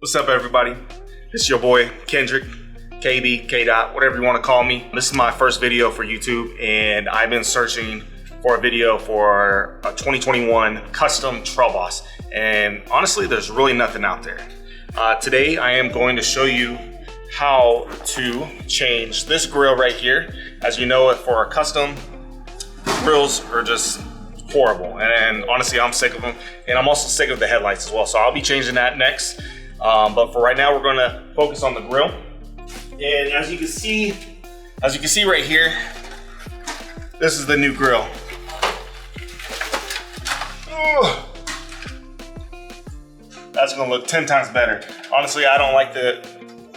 What's up, everybody? It's your boy Kendrick, KB, K-Dot, whatever you want to call me. This is my first video for YouTube, and I've been searching for a video for a 2021 custom trail boss. And honestly, there's really nothing out there. Today, I am going to show you how to change this grill right here. As you know, for a custom, grills are just horrible. And honestly, I'm sick of them. And I'm also sick of the headlights as well. So I'll be changing that next. But for right now, we're gonna focus on the grill. And as you can see right here, this is the new grill. Ooh. That's gonna look 10 times better. Honestly, I don't like the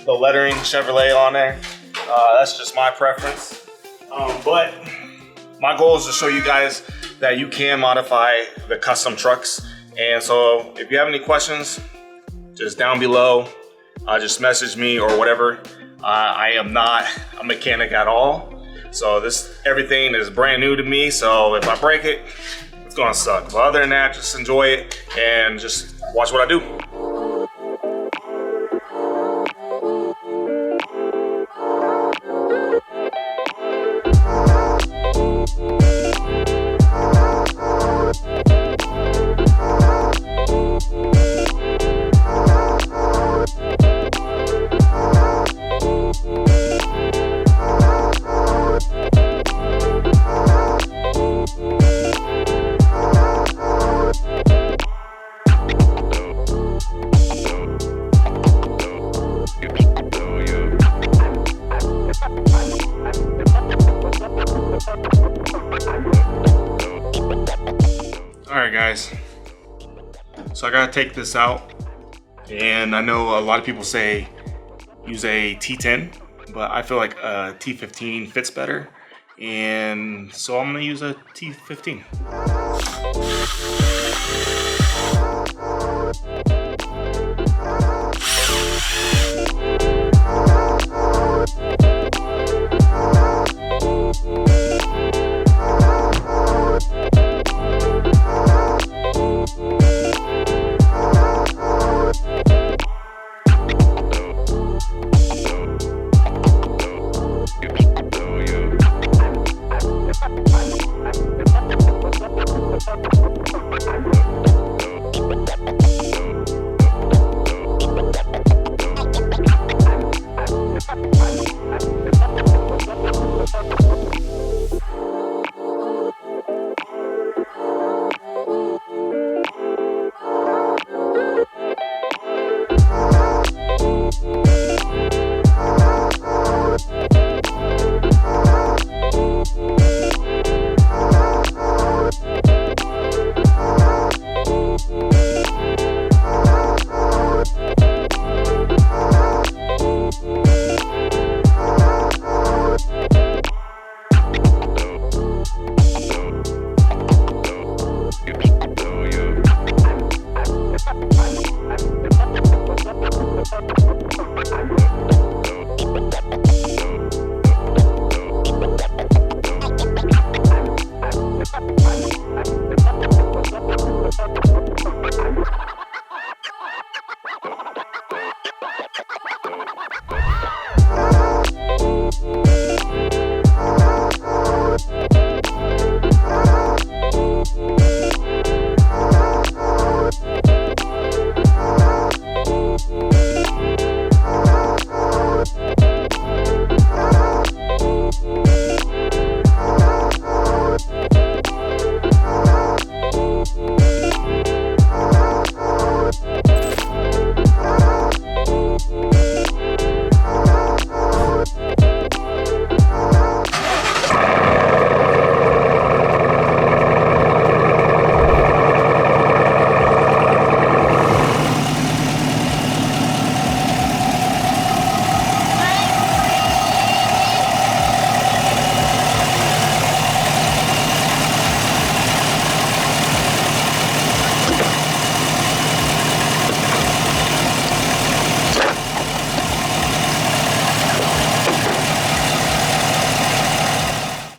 lettering Chevrolet on there. That's just my preference. But my goal is to show you guys that you can modify the custom trucks. And so if you have any questions, just down below, just message me or whatever. I am not a mechanic at all. So everything is brand new to me. So if I break it, it's gonna suck. But other than that, just enjoy it and just watch what I do. Alright guys, so I gotta take this out, and I know a lot of people say use a T10, but I feel like a T15 fits better, and so I'm gonna use a T15.